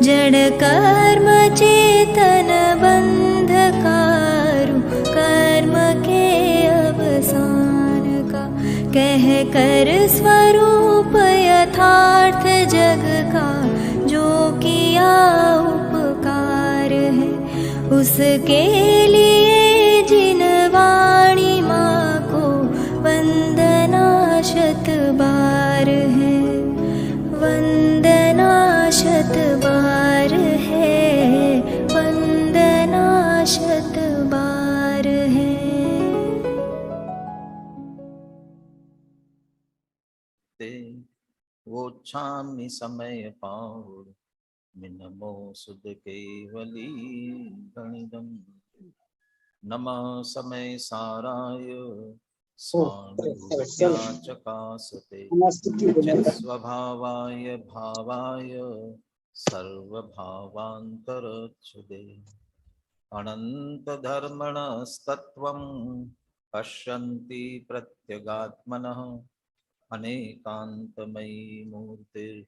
जड़ कर्म चेतन बंधकारु कर्म के अवसान का, कह कर स्वरूप यथार्थ जग का जो किया उपकार है, उसके लिए जिन वाणी माँ को वंदना शत बार है, वंदना शत बार है, वंदना शत बार है। वोच्छामि समय पावु मिनमो सुध केवली गणिदम, नमः समय साराय स्वानुभूत्या चकासते, स्वभावाय भावाय सर्वभावान्तरच्छुदे, अनंत धर्मणस्तत्त्वं पश्यन्ति प्रत्यगात्मनः, अनेकान्तमयी मूर्तिर्नित्यमेव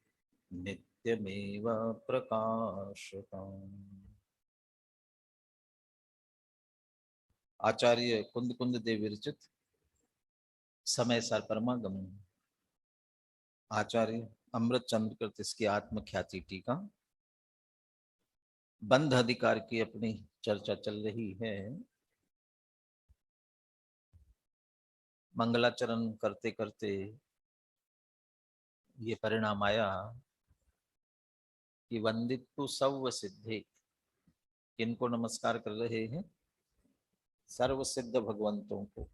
प्रकाशताम्। आचार्य कुंद कुंद देव विरचित समय सार परमागम, आचार्य अमृत चंद्र कृत इसकी आत्मख्याति टीका। बंध अधिकार की अपनी चर्चा चल रही है। मंगलाचरण करते करते ये परिणाम आया कि वंदितु सर्व सिद्धे, किनको नमस्कार कर रहे हैं? सर्व सिद्ध भगवंतों को।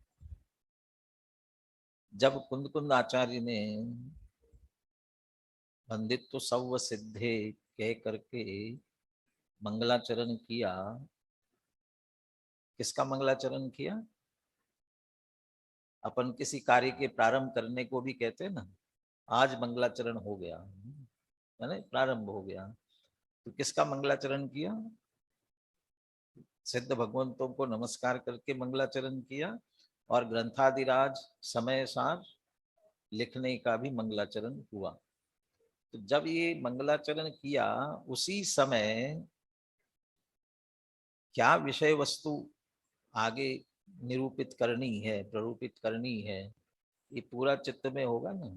जब कुंद कुंद आचार्य ने वंदितु सर्व सिद्धे कह करके मंगलाचरण किया, किसका मंगलाचरण किया? अपन किसी कार्य के प्रारंभ करने को भी कहते हैं ना, आज मंगलाचरण हो गया, है ना, प्रारंभ हो गया। तो किसका मंगलाचरण किया? सिद्ध भगवंतों को नमस्कार करके मंगलाचरण किया, और ग्रंथादिराज समय सार लिखने का भी मंगलाचरण हुआ। तो जब ये मंगलाचरण किया, उसी समय क्या विषय वस्तु आगे निरूपित करनी है, प्ररूपित करनी है, ये पूरा चित्त में होगा ना।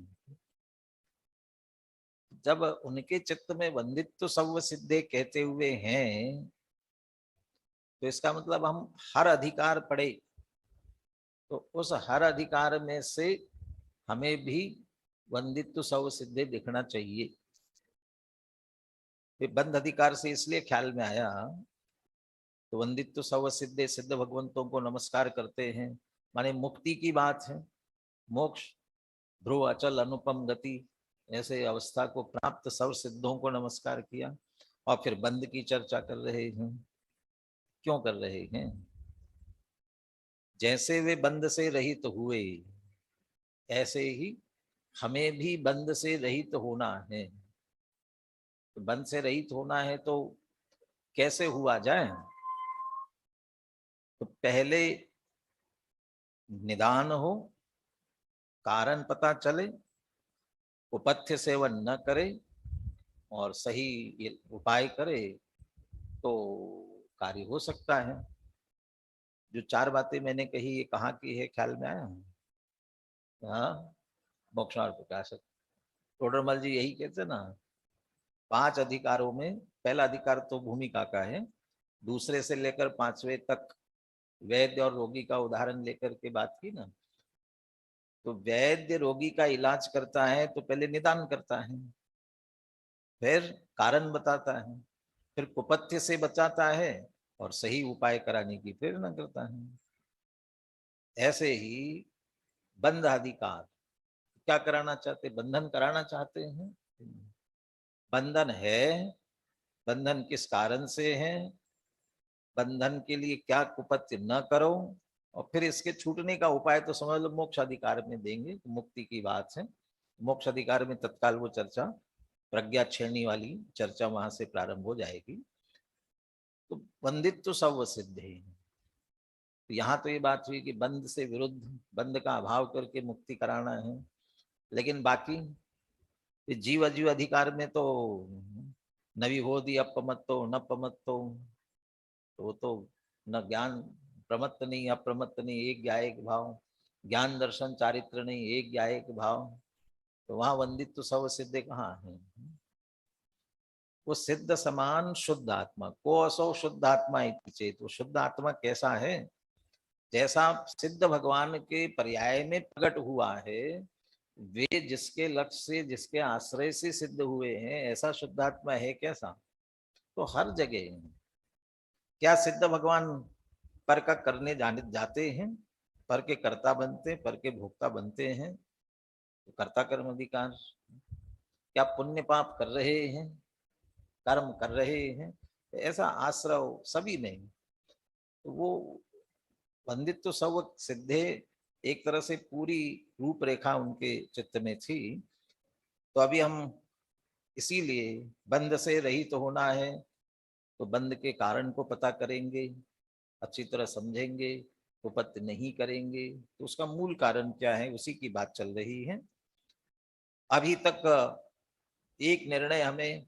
जब उनके चित्त में वंदित्व सर्व सिद्धे कहते हुए हैं, तो इसका मतलब हम हर अधिकार पढ़े तो उस हर अधिकार में से हमें भी वंदित्व सर्व सिद्धे दिखना चाहिए। बंध अधिकार से इसलिए ख्याल में आया, तो वंदित्व सर्व सिद्धे, सिद्ध भगवंतों को नमस्कार करते हैं माने मुक्ति की बात है, मोक्ष, ध्रुव अचल अनुपम गति, ऐसे अवस्था को प्राप्त सर्व सिद्धों को नमस्कार किया। और फिर बंध की चर्चा कर रहे हैं। क्यों कर रहे हैं? जैसे वे बंध से रहित हुए, ऐसे ही हमें भी बंध से रहित होना है। तो बंध से रहित होना है तो कैसे हुआ जाए? तो पहले निदान हो, कारण पता चले, उपथ्य सेवन न करे और सही उपाय करे तो कार्य हो सकता है। जो चार बातें मैंने कही, ये कहाँ की है, ख्याल में आया? हाँ, मोक्षार्थ प्रकाशक टोडरमल जी यही कहते ना, 5 अधिकारों में पहला अधिकार तो भूमिका का है, दूसरे से लेकर 5वें तक वैद्य और रोगी का उदाहरण लेकर के बात की ना। तो वैद्य रोगी का इलाज करता है तो पहले निदान करता है, फिर कारण बताता है, फिर कुपथ्य से बचाता है और सही उपाय कराने की प्रेरणा करता है। ऐसे ही बंध अधिकार क्या कराना चाहते? बंधन कराना चाहते हैं। बंधन है, बंधन किस कारण से है, बंधन के लिए क्या कुपथ्य न करो, और फिर इसके छूटने का उपाय तो समझ लो मोक्ष अधिकार में देंगे। तो मुक्ति की बात है, मोक्ष अधिकार में तत्काल वो चर्चा, प्रज्ञा छेड़नी वाली चर्चा वहां से प्रारंभ हो जाएगी। तो वंदित्व तो सर्व सिद्ध है। तो यहाँ तो ये बात हुई कि बंध से विरुद्ध, बंध का अभाव करके मुक्ति कराना है। लेकिन बाकी जीव अजीव अधिकार में तो न विभोधि अपमत्तो न प्रमत्तो, तो वो तो न ज्ञान प्रमत्त नहीं अप्रमत्त नहीं, एक ज्ञायक भाव, ज्ञान दर्शन चारित्र नहीं, एक ज्ञायक भाव, तो वहां वंदित तो सब सिद्ध कहाँ है? वो सिद्ध समान शुद्ध आत्मा को असो शुद्ध आत्मा इति चेत, वो शुद्ध आत्मा कैसा है? जैसा सिद्ध भगवान के पर्याय में प्रकट हुआ है, वे जिसके लक्ष्य से जिसके आश्रय से सिद्ध हुए हैं, ऐसा शुद्धात्मा है कैसा? तो हर जगह क्या सिद्ध भगवान पर का करने जाने जाते हैं, पर के कर्ता बनते, पर के भोक्ता बनते हैं, तो कर्ता कर्म अधिकार, क्या पुण्य पाप कर रहे हैं, कर्म कर रहे हैं, तो ऐसा आश्रव सभी नहीं, तो वो वंदित तो सब सिद्धे एक तरह से पूरी रूपरेखा उनके चित्त में थी। तो अभी हम इसीलिए बंध से रहित तो होना है, तो बंध के कारण को पता करेंगे, अच्छी तरह समझेंगे, उपत्ति नहीं करेंगे, तो उसका मूल कारण क्या है, उसी की बात चल रही है। अभी तक एक निर्णय हमें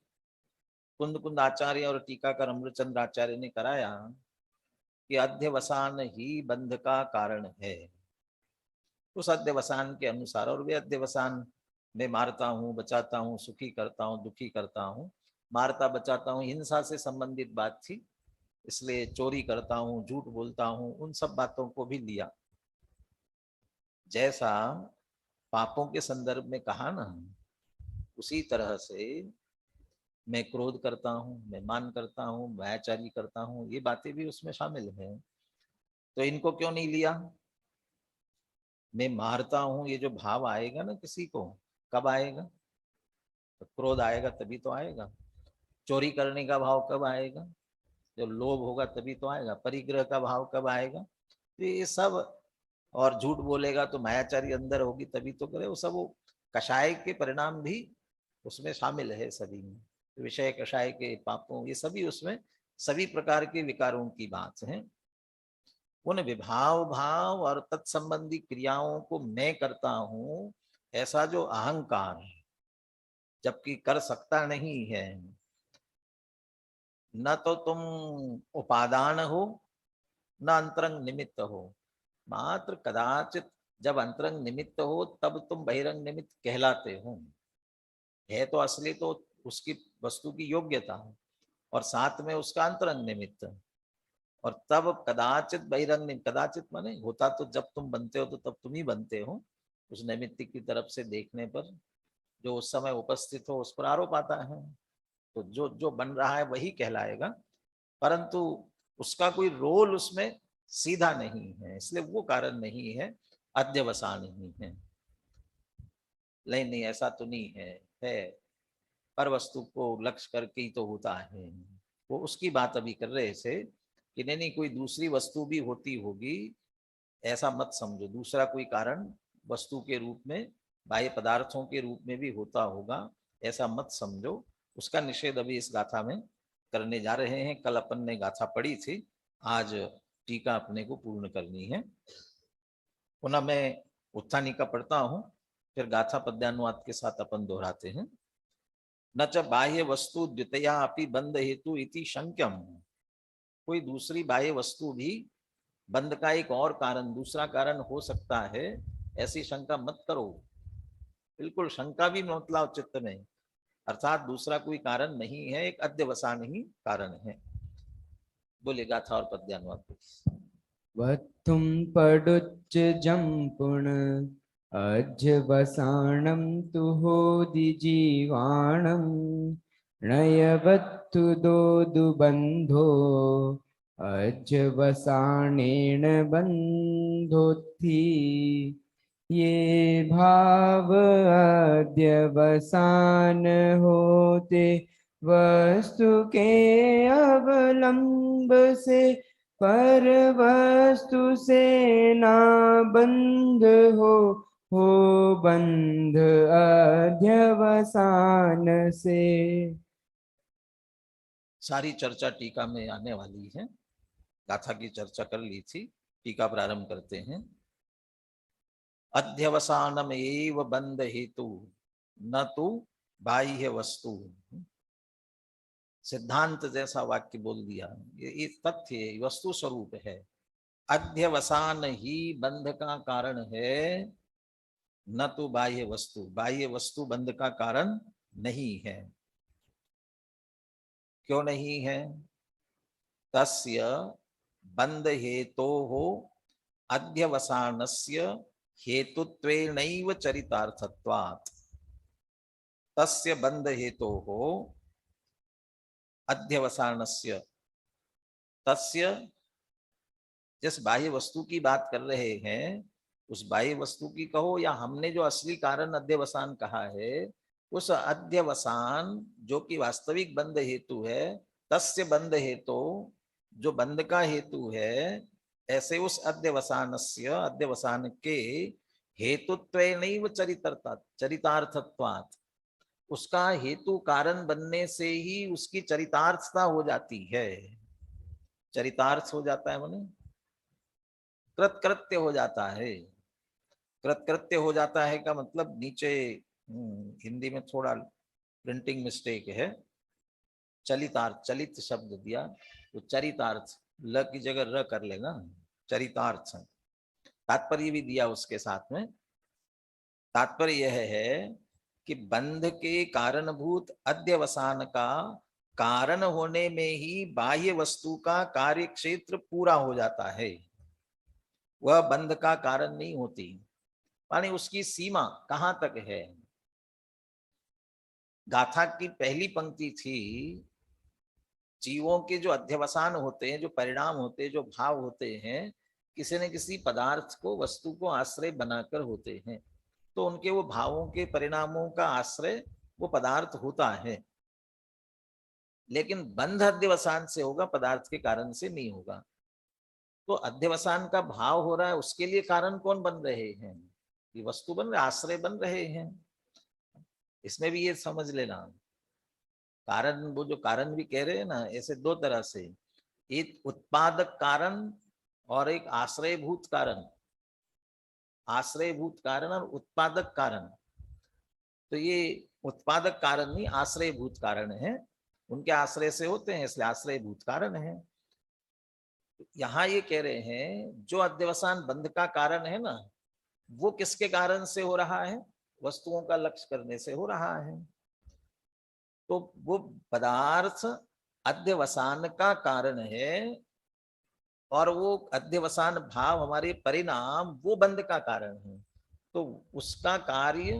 कुंद कुंद आचार्य और टीकाकर अमृतचंद्र आचार्य ने कराया कि अध्यवसान ही बंध का कारण है। उस अध्यवसान के अनुसार, और वे अध्यवसान में मारता हूँ, बचाता हूँ, सुखी करता हूँ, दुखी करता हूँ, मारता बचाता हूँ, हिंसा से संबंधित बात थी, इसलिए चोरी करता हूँ, झूठ बोलता हूँ, उन सब बातों को भी लिया। जैसा पापों के संदर्भ में कहा ना, उसी तरह से मैं क्रोध करता हूँ, मैं मान करता हूँ, भयाचारी करता हूँ, ये बातें भी उसमें शामिल हैं। तो इनको क्यों नहीं लिया? मैं मारता हूँ, ये जो भाव आएगा ना किसी को, कब आएगा? तो क्रोध आएगा तभी तो आएगा। चोरी करने का भाव कब आएगा? जब लोभ होगा तभी तो आएगा। परिग्रह का भाव कब आएगा? तो ये सब, और झूठ बोलेगा तो मायाचारी अंदर होगी तभी तो करे, वो सब वो कषाय के परिणाम भी उसमें शामिल है सभी में। विषय कषाय के पापों, ये सभी उसमें सभी प्रकार के विकारों की बात है। उन विभाव भाव और तत्संबंधी क्रियाओं को मैं करता हूं, ऐसा जो अहंकार, जबकि कर सकता नहीं है, न तो तुम उपादान हो, न अंतरंग निमित्त हो, मात्र कदाचित जब अंतरंग निमित्त हो तब तुम बहिरंग निमित्त कहलाते हो। है तो असली तो उसकी वस्तु की योग्यता, और साथ में उसका अंतरंग निमित्त, और तब कदाचित बहिरंग निमित्त, कदाचित माने होता तो जब तुम बनते हो तो तब तुम ही बनते हो, उस निमित्त की तरफ से देखने पर जो उस समय उपस्थित हो उस पर आरोप आता है, तो जो जो बन रहा है वही कहलाएगा, परंतु उसका कोई रोल उसमें सीधा नहीं है, इसलिए वो कारण नहीं है, अध्यवसान नहीं है। नहीं नहीं ऐसा तो नहीं है पर वस्तु को लक्ष्य करके ही तो होता है। वो उसकी बात अभी कर रहे थे कि नहीं नहीं कोई दूसरी वस्तु भी होती होगी, ऐसा मत समझो, दूसरा कोई कारण वस्तु के रूप में, बाह्य पदार्थों के रूप में भी होता होगा, ऐसा मत समझो। उसका निषेध अभी इस गाथा में करने जा रहे हैं। कल अपन ने गाथा पढ़ी थी, आज टीका अपने को पूर्ण करनी है। पुनः मैं उत्थानी का पढ़ता हूं, फिर गाथा पद्यानुवाद के साथ अपन दोहराते हैं। न च बाह्य वस्तु द्वितीया अपि बंध हेतु इति शंक्यम, कोई दूसरी बाह्य वस्तु भी बंध का एक और कारण, दूसरा कारण हो सकता है, ऐसी शंका मत करो। बिल्कुल शंका भी मत लाओ चित्त में, अर्थात दूसरा कोई कारण नहीं है, एक अध्यवसान ही कारण है। बोलिए गाथा और पद्यानुवाद। वत्तुं पडुच्च जम्पुण अध्यवसानं तु होदि जीवाणं नयवत्तु दोदुबन्धो अध्यवसानेन बन्धोत्थि ये भाव अध्यवसान होते वस्तु के अवलंब से पर वस्तु से ना बंध हो बंध अध्यवसान से। सारी चर्चा टीका में आने वाली है, गाथा की चर्चा कर ली थी, टीका प्रारंभ करते हैं। अध्यवसानम एव बंध हेतु न तो बाह्य वस्तु, सिद्धांत जैसा वाक्य बोल दिया। ये तथ्य है, वस्तु स्वरूप है। अध्यवसान ही बंध का कारण है, न तो बाह्य वस्तु। बाह्य वस्तु बंध का कारण नहीं है। क्यों नहीं है? तस्य बंध हेतो हो अध्यवसानस्य हेतुत्वेनैव चरितार्थत्वात्। तस्य बंध हेतो हो अध्यवसानस्य, तस्य, जिस बाह्य वस्तु की बात कर रहे हैं उस बाह्य वस्तु की कहो या हमने जो असली कारण अध्यवसान कहा है, उस अध्यवसान जो कि वास्तविक बंध हेतु है, तस्य बंध हेतु, जो बंध का हेतु है, ऐसे उस अध्यवसानस्य, अध्यवसान के हेतुत्वेनैव चरितार्थत्वात्, उसका हेतु कारण बनने से ही उसकी चरितार्थता हो जाती है। चरितार्थ हो जाता है माने कृतकृत्य हो जाता है। कृतकृत्य हो जाता है का मतलब नीचे हिंदी में थोड़ा प्रिंटिंग मिस्टेक है, चलितार्थ, चलित शब्द दिया तो चरितार्थ, ल की जगह र कर लेना, चरितार्थ। तात्पर्य भी दिया उसके साथ में। तात्पर्य यह है कि बंध के कारणभूत अध्यवसान का कारण होने में ही बाह्य वस्तु का कार्य क्षेत्र पूरा हो जाता है। वह बंध का कारण नहीं होती, माने उसकी सीमा कहां तक है। गाथा की पहली पंक्ति थी, जीवों के जो अध्यवसान होते हैं, जो परिणाम होते हैं, जो भाव होते हैं, किसी न किसी पदार्थ को, वस्तु को आश्रय बनाकर होते हैं। तो उनके वो भावों के परिणामों का आश्रय वो पदार्थ होता है, लेकिन बंध अध्यवसान से होगा, पदार्थ के कारण से नहीं होगा। तो अध्यवसान का भाव हो रहा है, उसके लिए कारण कौन बन रहे हैं? ये वस्तु बन रहे, आश्रय बन रहे हैं। इसमें भी ये समझ लेना, कारण, वो जो कारण भी कह रहे हैं ना, ऐसे दो तरह से, एक उत्पादक कारण और एक आश्रयभूत कारण। आश्रयभूत कारण और उत्पादक कारण। तो ये उत्पादक कारण नहीं, आश्रयभूत कारण है। उनके आश्रय से होते हैं, इसलिए आश्रयभूत कारण है। यहाँ ये कह रहे हैं जो अध्यवसान बंध का कारण है ना, वो किसके कारण से हो रहा है? वस्तुओं का लक्ष्य करने से हो रहा है। तो वो पदार्थ अध्यवसान का कारण है और वो अध्यवसान भाव, हमारे परिणाम, वो बंध का कारण है। तो उसका कार्य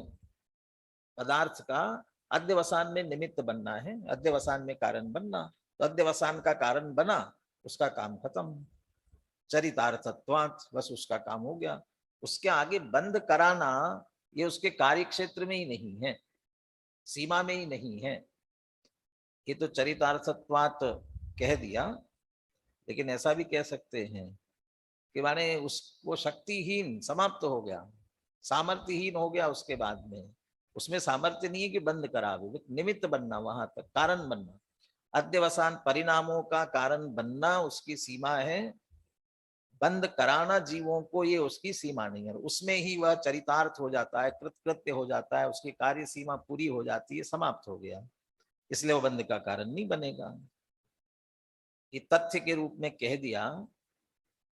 पदार्थ का अध्यवसान में निमित्त बनना है, अध्यवसान में कारण बनना। तो अध्यवसान का कारण बना, उसका काम खत्म, चरितार्थत्वात्, बस उसका काम हो गया। उसके आगे बंद कराना ये उसके कार्य क्षेत्र में ही नहीं है, सीमा में ही नहीं है। ये तो चरितार्थत्वात् कह दिया, लेकिन ऐसा भी कह सकते हैं कि माने वो शक्तिहीन, समाप्त हो गया, सामर्थ्यहीन हो गया। उसके बाद में उसमें सामर्थ्य नहीं है कि बंद करावे, निमित्त बनना, वहां तक कारण बनना। अध्यवसान परिणामों का कारण बनना उसकी सीमा है, बंद कराना जीवों को ये उसकी सीमा नहीं है। उसमें ही वह चरितार्थ हो जाता है, कृतकृत्य हो जाता है, उसकी कार्य सीमा पूरी हो जाती है, समाप्त हो गया, इसलिए वो बंद का कारण नहीं बनेगा। ये तथ्य के रूप में कह दिया,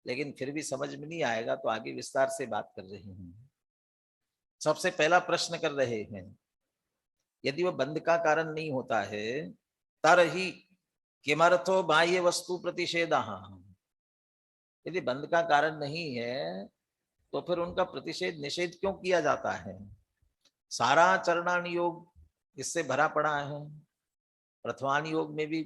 लेकिन फिर भी समझ में नहीं आएगा तो आगे विस्तार से बात कर रहे हैं। सबसे पहला प्रश्न कर रहे हैं, यदि वह बंध का कारण नहीं होता है तरहि किमर्थो बाह्य वस्तु प्रतिषेधः। यदि बंध का कारण नहीं है तो फिर उनका प्रतिषेध, निषेध क्यों किया जाता है? सारा चरणान योग इससे भरा पड़ा है। प्रथमान योग में भी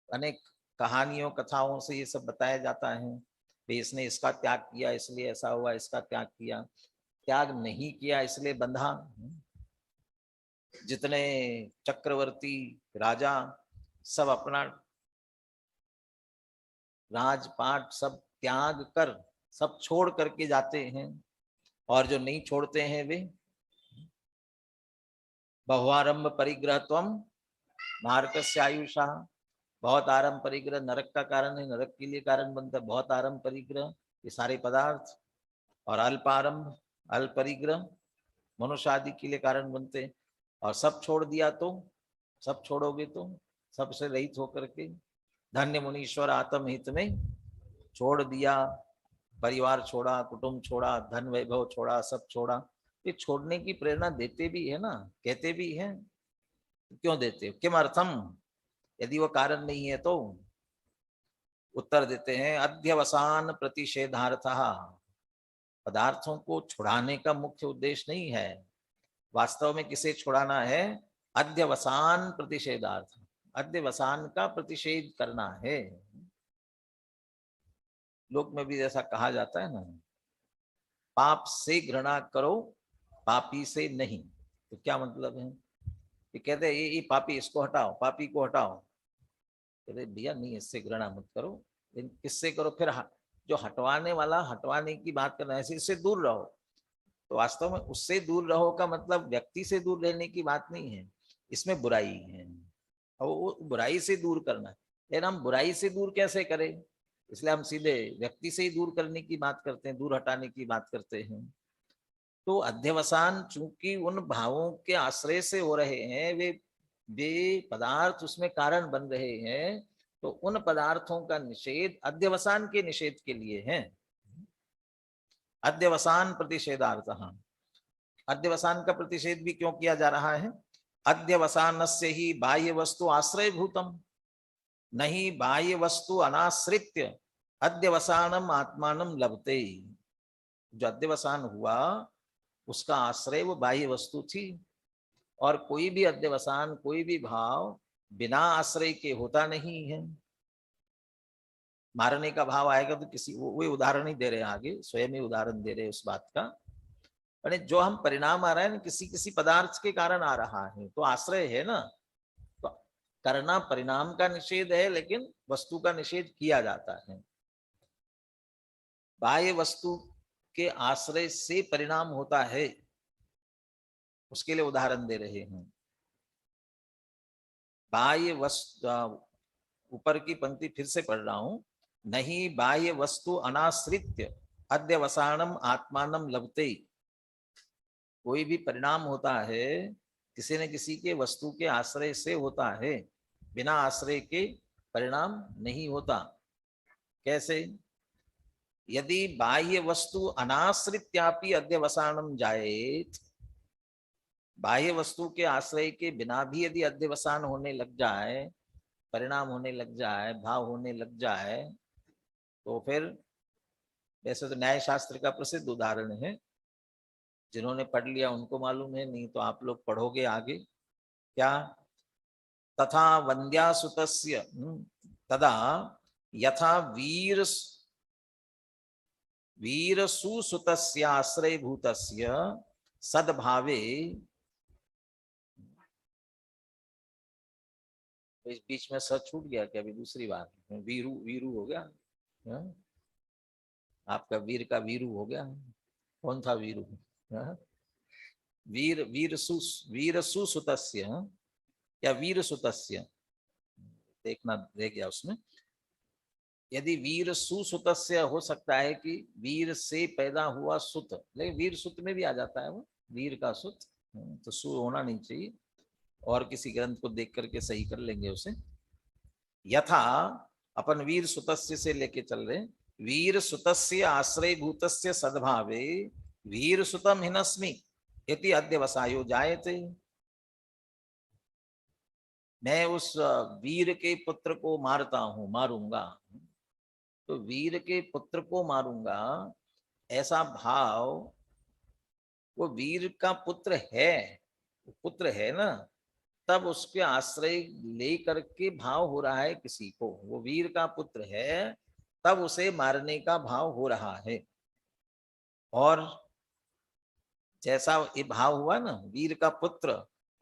अनेक कहानियों, कथाओं से ये सब बताया जाता है, भाई इसने इसका त्याग किया इसलिए ऐसा हुआ, इसका त्याग किया, त्याग नहीं किया इसलिए बंधा। जितने चक्रवर्ती राजा सब अपना राजपाट सब त्याग कर, सब छोड़ करके जाते हैं, और जो नहीं छोड़ते हैं वे बहुआरंभ परिग्रह त्वम नारकस्य आयुषा। बहुत आरंभ परिग्रह नरक का कारण है, नरक के लिए कारण बनता है। बहुत आरंभ परिग्रह ये सारे पदार्थ, और अल्प आरंभ, अल्प परिग्रह मनुष्य आदि के लिए कारण बनते हैं। और सब छोड़ दिया तो, सब छोड़ोगे तो सबसे रहित होकर के धन्य मुनीश्वर आत्म हित में छोड़ दिया, परिवार छोड़ा, कुटुंब छोड़ा, धन वैभव छोड़ा, सब छोड़ा। ये छोड़ने की प्रेरणा देते भी है ना, कहते भी हैं। क्यों देते हो? किमर्थम? यदि वो कारण नहीं है तो उत्तर देते हैं अध्यवसान प्रतिषेधार्थः। पदार्थों को छुड़ाने का मुख्य उद्देश्य नहीं है, वास्तव में किसे छुड़ाना है? अध्यवसान प्रतिषेधार्थ, अध्यवसान का प्रतिषेध करना है। लोक में भी जैसा कहा जाता है ना, पाप से घृणा करो, पापी से नहीं। तो क्या मतलब है? ये कहते हैं ये पापी, इसको हटाओ, पापी को हटाओ। कहते भैया नहीं, इससे घृणा मत करो, लेकिन किससे करो? फिर जो हटवाने वाला, हटवाने की बात करना है, इससे दूर रहो। तो वास्तव में उससे दूर रहो का मतलब व्यक्ति से दूर रहने की बात नहीं है, इसमें बुराई है और वो बुराई से दूर करना है। लेकिन हम बुराई से दूर कैसे करें? इसलिए हम सीधे व्यक्ति से ही दूर करने की बात करते हैं, दूर हटाने की बात करते हैं। तो अध्यवसान चूंकि उन भावों के आश्रय से हो रहे हैं, वे पदार्थ उसमें कारण बन रहे हैं, तो उन पदार्थों का निषेध अध्यवसान के निषेध के लिए है। अध्यवसान प्रतिषेधार्थः। अध्यवसान का प्रतिषेध भी क्यों किया जा रहा है? अध्यवसानस्य ही बाह्य वस्तु आश्रय भूतम, नहीं बाह्य वस्तु अनाश्रित्य अध्यवसानम आत्मानम लभते। जो अध्यवसान हुआ उसका आश्रय वो बाह्य वस्तु थी, और कोई भी अध्यवसान, कोई भी भाव बिना आश्रय के होता नहीं है। मारने का भाव आएगा तो किसी, वो उदाहरण ही दे रहे हैं आगे, स्वयं ही उदाहरण दे रहे हैं उस बात का। अरे जो हम परिणाम आ रहा है ना, किसी किसी पदार्थ के कारण आ रहा है, तो आश्रय है ना। तो करना परिणाम का निषेध है, लेकिन वस्तु का निषेध किया जाता है। बाह्य वस्तु के आश्रय से परिणाम होता है, उसके लिए उदाहरण दे रहे हैं। बाह्य वस्तु, ऊपर की पंक्ति फिर से पढ़ रहा हूं, नहीं बाह्य वस्तु अनाश्रित्य अध्यवसानम आत्मानम लभते। कोई भी परिणाम होता है किसी न किसी के वस्तु के आश्रय से होता है, बिना आश्रय के परिणाम नहीं होता। कैसे? यदि बाह्य वस्तु अनाश्रित्यापि अध्यवसानम जायेत, बाह्य वस्तु के आश्रय के बिना भी यदि अध्यवसान होने लग जाए, परिणाम होने लग जाए, भाव होने लग जाए, तो फिर वैसे तो न्याय शास्त्र का प्रसिद्ध उदाहरण है, जिन्होंने पढ़ लिया उनको मालूम है, नहीं तो आप लोग पढ़ोगे आगे। क्या? तथा वंद्यासुतस्य तदा यथा वीर सुसुतस्य आश्रय भूतस्य सद्भावे। इस बीच में स छूट गया क्या? अभी दूसरी बार वीरू, वीरू हो गया है? आपका वीर का वीरू हो गया। कौन था वीरू? वीर सुसुतस्य या वीर सुतस्य, देखना रह गया उसमें। यदि वीर सुसुतस्य हो सकता है कि वीर से पैदा हुआ सुत, लेकिन वीर सुत में भी आ जाता है वो, वीर का सुत, तो सु होना नहीं चाहिए। और किसी ग्रंथ को देख करके सही कर लेंगे उसे। यथा अपन वीर सुतस्य से लेके चल रहे, वीर सुतस्य आश्रय भूतस्य सद्भावे वीर सुतम हिनस्मि इति अध्यवसायो जायते। मैं उस वीर के पुत्र को मारता हूं, मारूंगा, तो वीर के पुत्र को मारूंगा ऐसा भाव, वो वीर का पुत्र है, पुत्र है ना, तब उसके आश्रय लेकर के भाव हो रहा है किसी को, वो वीर का पुत्र है, तब उसे मारने का भाव हो रहा है। और जैसा ये भाव हुआ ना, वीर का पुत्र,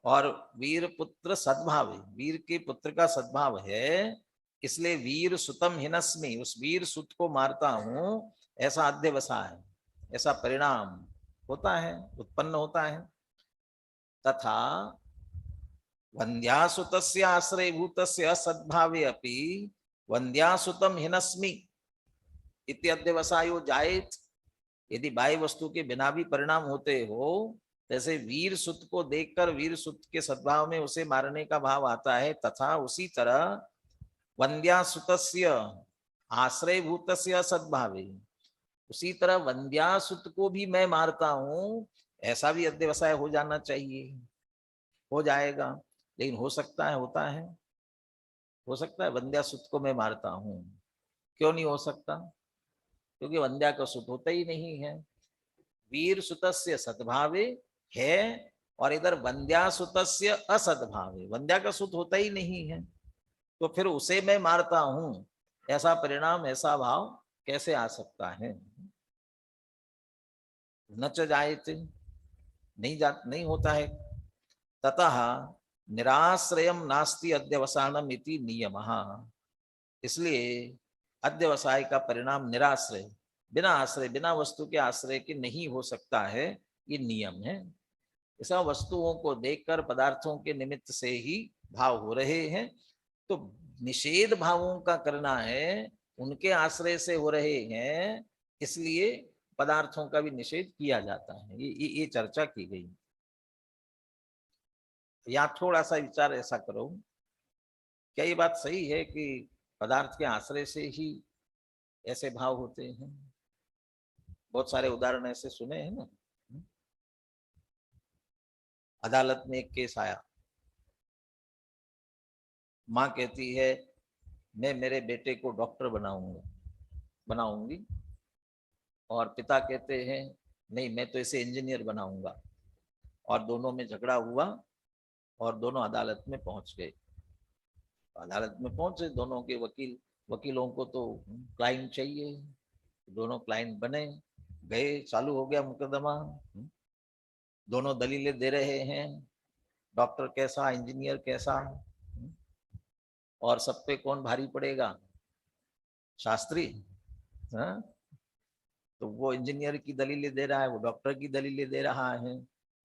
और वीर पुत्र सद्भाव है, वीर के पुत्र का सद्भाव है, इसलिए वीर सुतम हिनस्मि, उस वीर सुत को मारता हूं, ऐसा अध्यवसाय है, ऐसा परिणाम होता है, उत्पन्न होता है। तथा वंद्यासुतस्य आश्रय भूतस्य सद्भावे अपि वंद्यासुतम हिनस्मि इति अध्यवसायो जायेत। यदि बाह्य वस्तु के बिना भी परिणाम होते हो, जैसे वीर सुत को देखकर वीर सुत के सद्भाव में उसे मारने का भाव आता है, तथा उसी तरह वंद्यासुतस्य आश्रयभूतस्य सद्भावे, उसी तरह वंद्यासुत को भी मैं मारता हूं, ऐसा भी अध्यवसाय हो जाना चाहिए। हो जाएगा, लेकिन हो सकता है, होता है, हो सकता है वंद्यासुत को मैं मारता हूं? क्यों नहीं हो सकता? क्योंकि वंद्या का सुत होता ही नहीं है। वीर सुतस्य सद्भावे है और इधर वंद्या सुतस्य असद्भावे, वंद्या का सुत होता ही नहीं है, तो फिर उसे मैं मारता हूं, ऐसा परिणाम, ऐसा भाव कैसे आ सकता है? न च जायते, नहीं होता है। ततः निराश्रयम नास्ति अध्यवसानम इति नियमः, इसलिए अध्यवसाय का परिणाम निराश्रय, बिना आश्रय, बिना वस्तु के आश्रय के नहीं हो सकता है, ये नियम है। ऐसा वस्तुओं को देखकर पदार्थों के निमित्त से ही भाव हो रहे हैं, तो निषेध भावों का करना है, उनके आश्रय से हो रहे हैं, इसलिए पदार्थों का भी निषेध किया जाता है। ये चर्चा की गई। या थोड़ा सा विचार ऐसा करो, क्या ये बात सही है कि पदार्थ के आश्रय से ही ऐसे भाव होते हैं? बहुत सारे उदाहरण ऐसे सुने हैं ना। अदालत में एक केस आया, माँ कहती है मैं मेरे बेटे को डॉक्टर बनाऊंगी, और पिता कहते हैं नहीं, मैं तो इसे इंजीनियर बनाऊंगा, और दोनों में झगड़ा हुआ और दोनों अदालत में पहुंच गए। अदालत में पहुंचे, दोनों के वकीलों को तो क्लाइंट चाहिए, दोनों क्लाइंट बने, गए, चालू हो गया मुकदमा। दोनों दलीलें दे रहे हैं, डॉक्टर कैसा, इंजीनियर कैसा, और सब पे कौन भारी पड़ेगा? शास्त्री। हाँ, तो वो इंजीनियर की दलीलें दे रहा है, वो डॉक्टर की दलीलें दे रहा है।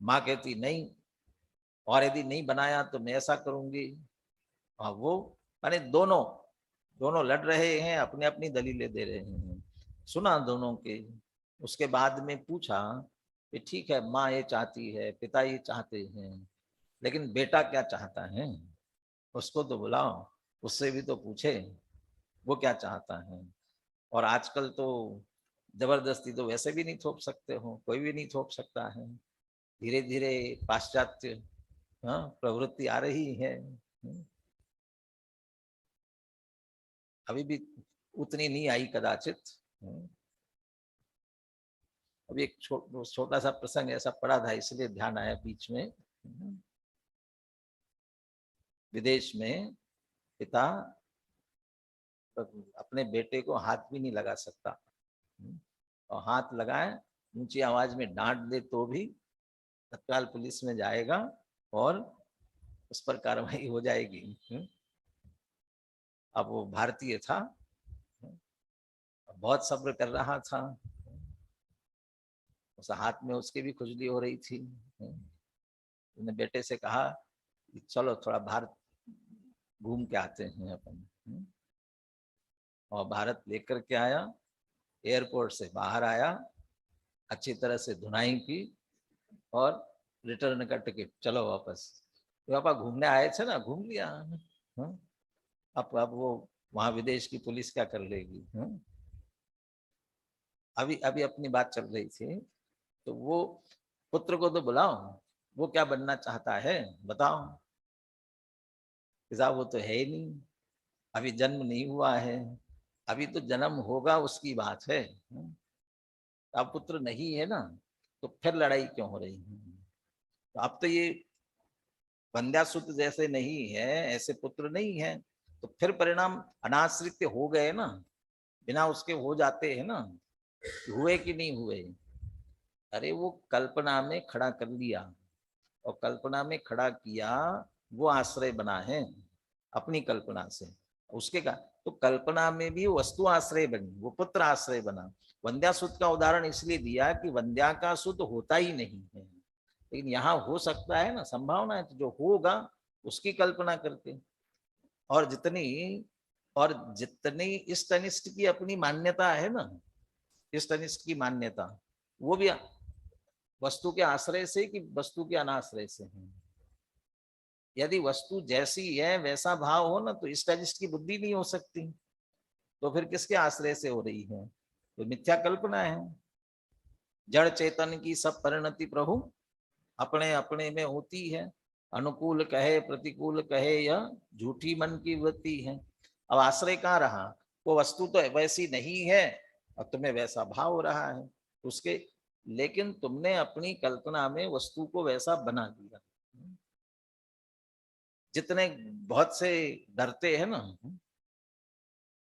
माँ कहती नहीं, और यदि नहीं बनाया तो मैं ऐसा करूंगी। और वो माने दोनों लड़ रहे हैं, अपने अपनी दलीलें दे रहे हैं। सुना दोनों के, उसके बाद में पूछा कि ठीक है, माँ ये चाहती है, पिता ये चाहते हैं, लेकिन बेटा क्या चाहता है? उसको तो बुलाओ, उससे भी तो पूछे वो क्या चाहता है। और आजकल तो जबरदस्ती तो वैसे भी नहीं थोप सकते हो, कोई भी नहीं थोप सकता है। धीरे धीरे पाश्चात्य प्रवृत्ति आ रही है। अभी भी उतनी नहीं आई कदाचित। अभी एक छोटा सा प्रसंग ऐसा पड़ा था, इसलिए ध्यान आया बीच में। विदेश में पिता अपने बेटे को हाथ भी नहीं लगा सकता, और हाथ लगाए, ऊंची आवाज में डांट दे तो भी तत्काल पुलिस में जाएगा और उस पर कार्रवाई हो जाएगी। अब वो भारतीय था, बहुत सब्र कर रहा था, उस हाथ में उसके भी खुजली हो रही थी। उसने बेटे से कहा चलो थोड़ा भारत घूम के आते हैं अपन। और भारत लेकर के आया, एयरपोर्ट से बाहर आया, अच्छी तरह से धुनाई की, और रिटर्न का टिकट, चलो वापस। तो पापा घूमने आए थे ना, घूम लिया। अब वो वहां विदेश की पुलिस क्या कर लेगी? अभी अभी अपनी बात चल रही थी, तो वो पुत्र को तो बुलाओ, वो क्या बनना चाहता है बताओ। साहब वो तो है ही नहीं, अभी जन्म नहीं हुआ है, अभी तो जन्म होगा उसकी बात है। अब पुत्र नहीं है ना, तो फिर लड़ाई क्यों हो रही है? तो अब तो ये वंद्यासुत जैसे नहीं है, ऐसे पुत्र नहीं है, तो फिर परिणाम अनाश्रित हो गए ना, बिना उसके हो जाते हैं ना। हुए कि नहीं हुए? अरे वो कल्पना में खड़ा कर लिया, और कल्पना में खड़ा किया, वो आश्रय बना है अपनी कल्पना से उसके का। तो कल्पना में भी वस्तु आश्रय बनी, वो पुत्र आश्रय बना। वंद्यासुत का उदाहरण इसलिए दिया कि वंद्या का सुत होता ही नहीं है, लेकिन यहाँ हो सकता है ना, संभावना है, तो जो होगा उसकी कल्पना करते। और जितनी इष्ट अनिष्ट की अपनी मान्यता है ना, इष्ट अनिष्ट की मान्यता, वो भी वस्तु के आश्रय से कि वस्तु के अनाश्रय से है? यदि वस्तु जैसी है वैसा भाव हो ना तो इष्ट अनिष्ट की बुद्धि नहीं हो सकती, तो फिर किसके आश्रय से हो रही है? तो मिथ्या कल्पना है। जड़ चेतन की सब परिणति प्रभु अपने अपने में होती है, अनुकूल कहे प्रतिकूल कहे यह झूठी मन की वृत्ति है। अब आश्रय कहाँ रहा? वो वस्तु तो वैसी नहीं है और तुम्हें वैसा भाव हो रहा है उसके, लेकिन तुमने अपनी कल्पना में वस्तु को वैसा बना दिया। जितने बहुत से डरते हैं ना,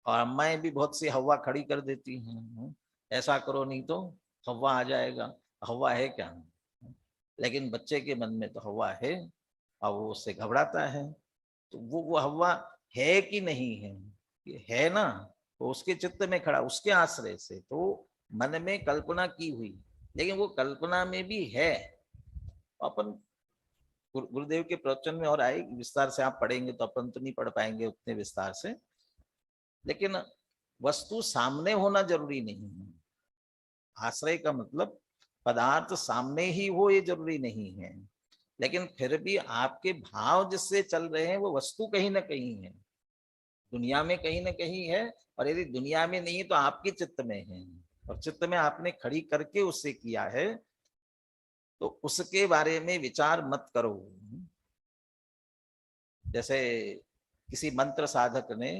और अम्माएं भी बहुत सी हवा खड़ी कर देती हैं, ऐसा करो नहीं तो हवा आ जाएगा। हवा है क्या? लेकिन बच्चे के मन में तो हवा है और वो उससे घबराता है। तो वो हवा है कि नहीं है? ये है ना, तो उसके चित्त में खड़ा, उसके आश्रय से तो मन में कल्पना की हुई, लेकिन वो कल्पना में भी है। अपन गुरुदेव के प्रवचन में और आए विस्तार से, आप पढ़ेंगे तो अपन तो नहीं पढ़ पाएंगे उतने विस्तार से, लेकिन वस्तु सामने होना जरूरी नहीं है। आश्रय का मतलब पदार्थ सामने ही हो ये जरूरी नहीं है, लेकिन फिर भी आपके भाव जिससे चल रहे हैं वो वस्तु कहीं ना कहीं है, दुनिया में कहीं ना कहीं है। और यदि दुनिया में नहीं है तो आपके चित्त में है, और चित्त में आपने खड़ी करके उससे किया है, तो उसके बारे में विचार मत करो। जैसे किसी मंत्र साधक ने,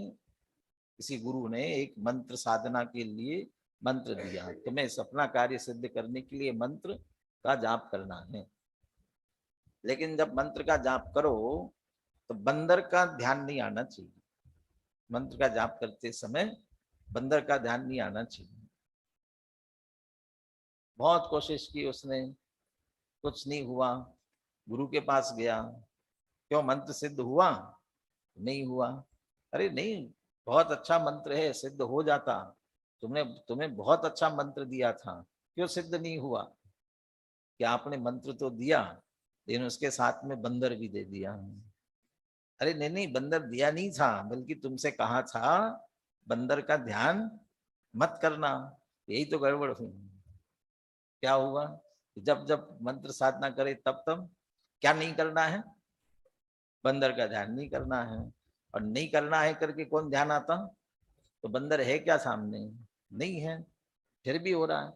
किसी गुरु ने एक मंत्र साधना के लिए मंत्र दिया, तुम्हें सपना कार्य सिद्ध करने के लिए मंत्र का जाप करना है। लेकिन जब मंत्र का जाप करो तो बंदर का ध्यान नहीं आना चाहिए। मंत्र का जाप करते समय बंदर का ध्यान नहीं आना चाहिए। बहुत कोशिश की उसने, कुछ नहीं हुआ। गुरु के पास गया, क्यों मंत्र सिद्ध हुआ? नहीं हुआ। अरे नहीं, बहुत अच्छा मंत्र है, सिद्ध हो जाता। तुम्हें बहुत अच्छा मंत्र दिया था, क्यों सिद्ध नहीं हुआ? कि आपने मंत्र तो दिया लेकिन उसके साथ में बंदर भी दे दिया। अरे नहीं नहीं, बंदर दिया नहीं था, बल्कि तुमसे कहा था बंदर का ध्यान मत करना। यही तो गड़बड़ हुई। क्या हुआ? जब जब मंत्र साधना करे तब तब क्या नहीं करना है? बंदर का ध्यान नहीं करना है। और नहीं करना है करके कौन ध्यान आता? तो बंदर है क्या सामने? नहीं है, फिर भी हो रहा है।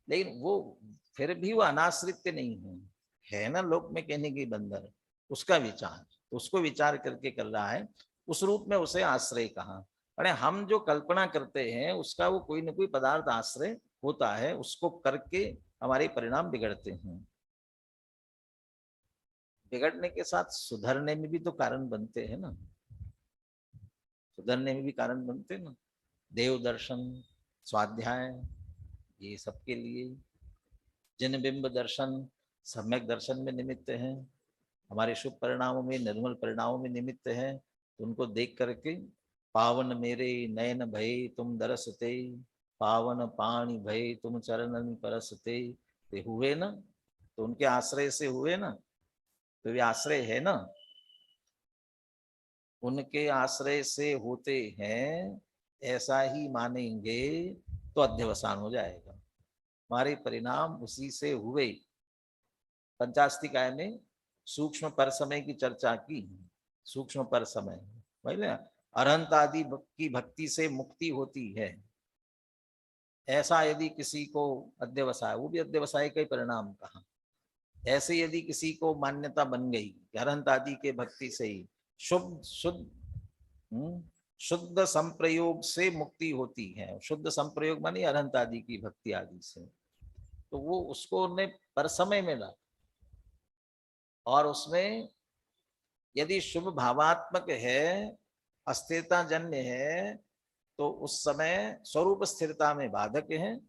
लेकिन वो फिर भी वो अनाश्रित नहीं है ना लोक में कहने की बंदर, उसका विचार, तो उसको विचार करके कर रहा है, उस रूप में उसे आश्रय कहा। अरे हम जो कल्पना करते हैं उसका वो कोई ना कोई पदार्थ आश्रय होता है, उसको करके हमारे परिणाम बिगड़ते हैं। बिगड़ने के साथ सुधरने में भी तो कारण बनते हैं ना, सुधरने में भी कारण बनते ना। देव दर्शन, स्वाध्याय, ये सबके लिए। जिन बिंब दर्शन सम्यक दर्शन में निमित्त हैं, हमारे शुभ परिणामों में, निर्मल परिणामों में निमित्त हैं, तो उनको देख करके पावन मेरे नयन भय तुम दरसते, पावन पानी भय तुम चरणन परसते, ते हुए ना, तो उनके आश्रय से हुए ना, तो वे आश्रय है ना, उनके आश्रय से होते हैं, ऐसा ही मानेंगे तो अध्यवसान हो जाएगा। हमारे परिणाम उसी से हुए। पंचास्तिकाय में सूक्ष्म पर समय की चर्चा की। सूक्ष्म पर समय बोले अरहंत आदि की भक्ति से मुक्ति होती है, ऐसा यदि किसी को अध्यवसाय, वो भी अध्यवसाय का ही परिणाम कहा। ऐसे यदि किसी को मान्यता बन गई अरहंत आदि के भक्ति से ही शुद्ध संप्रयोग से मुक्ति होती है। शुद्ध संप्रयोग मानी अरहंत आदि की भक्ति आदि से, तो वो उसको उन्हें पर समय मिला। और उसमें यदि शुभ भावात्मक है, अस्थिरता जन्य है, तो उस समय स्वरूप स्थिरता में बाधक है।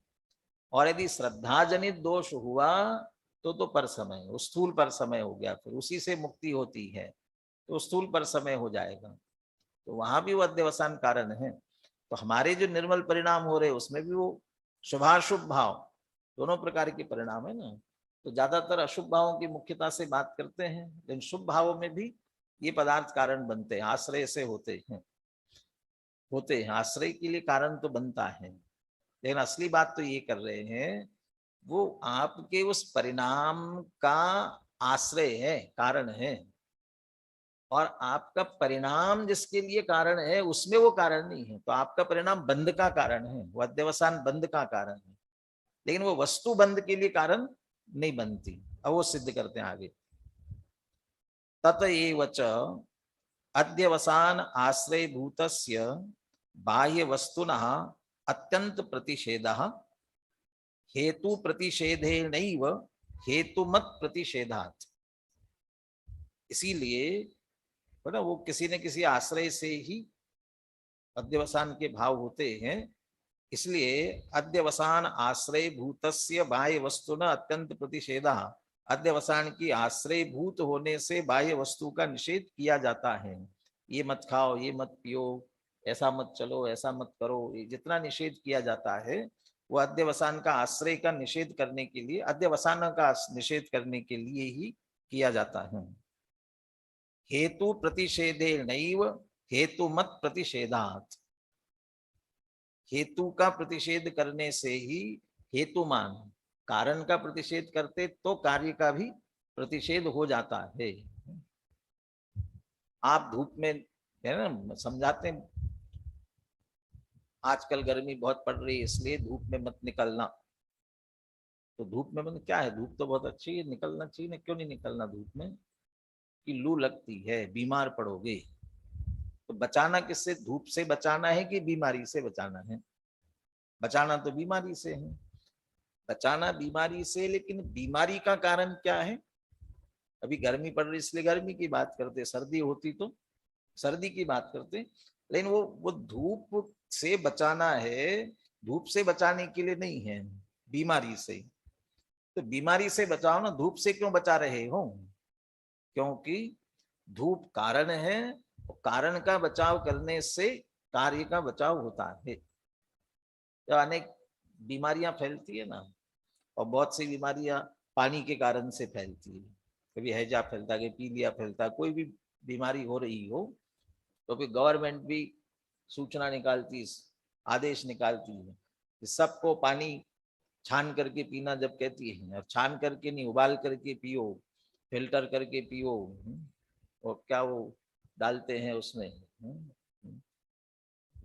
और यदि श्रद्धा जनित दोष हुआ तो पर समय, स्थूल पर समय हो गया, फिर उसी से मुक्ति होती है, तो स्थूल पर समय हो जाएगा। तो वहां भी वो अध्यवसान कारण है। तो हमारे जो निर्मल परिणाम हो रहे उसमें भी वो शुभाशुभ भाव दोनों प्रकार के परिणाम है ना। तो ज्यादातर अशुभ भावों की मुख्यता से बात करते हैं, लेकिन शुभ भावों में भी ये पदार्थ कारण बनते हैं, आश्रय से होते हैं। आश्रय के लिए कारण तो बनता है, लेकिन असली बात तो ये कर रहे हैं, वो आपके उस परिणाम का आश्रय है, कारण है। और आपका परिणाम जिसके लिए कारण है उसमें वो कारण नहीं है, तो आपका परिणाम बंध का कारण है, वो अध्यवसान बंध का कारण है, लेकिन वो वस्तु बंध के लिए कारण नहीं बनती। अब वो सिद्ध करते हैं आगे। तत एव च अध्यवसान आश्रय भूतस्य बाह्य वस्तुनः अत्यंत प्रतिषेधः हेतु प्रतिषेधेनैव हेतुमत प्रतिषेधात्। इसीलिए ना वो किसी न किसी आश्रय से ही अध्यवसान के भाव होते हैं। इसलिए अध्यवसान आश्रय भूतस्य बाह्य वस्तु न अत्यंत प्रतिषेधा, अध्यवसान की आश्रय भूत होने से बाह्य वस्तु का निषेध किया जाता है। ये मत खाओ, ये मत पियो, ऐसा मत चलो, ऐसा मत करो, ये जितना निषेध किया जाता है वो अध्यवसान का आश्रय का निषेध करने के लिए, अध्यवसान का निषेध करने के लिए ही किया जाता है। हेतु प्रतिषेधे नैव हेतु मत प्रतिषेधात्। हेतु का प्रतिषेध करने से ही हेतुमान, कारण का प्रतिषेध करते तो कार्य का भी प्रतिषेध हो जाता है। आप धूप में है ना समझाते हैं, आजकल गर्मी बहुत पड़ रही है इसलिए धूप में मत निकलना। तो धूप में मतलब क्या है, धूप तो बहुत अच्छी है, निकलना चाहिए ना, क्यों नहीं निकलना धूप में? कि लू लगती है, बीमार पड़ोगे। तो बचाना किससे? धूप से बचाना है कि बीमारी से बचाना है? बचाना तो बीमारी से है, बचाना बीमारी से, लेकिन बीमारी का कारण क्या है? अभी गर्मी पड़ रही इसलिए गर्मी की बात करते, सर्दी होती तो सर्दी की बात करते, लेकिन वो धूप से बचाना है, धूप से बचाने के लिए नहीं है, बीमारी से। तो बीमारी से बचाओ ना, धूप से क्यों बचा रहे हो? क्योंकि धूप कारण है, कारण का बचाव करने से कार्य का बचाव होता है। जब अनेक बीमारियां फैलती है ना, और बहुत सी बीमारियां पानी के कारण से फैलती है, कभी हैजा फैलता है, पीलिया फैलता है, कोई भी बीमारी हो रही हो तो फिर गवर्नमेंट भी सूचना निकालती, आदेश निकालती है कि सबको पानी छान करके पीना जब कहती है, और छान करके नहीं, उबाल करके पियो, फिल्टर करके पियो। और क्या वो डालते हैं उसमें,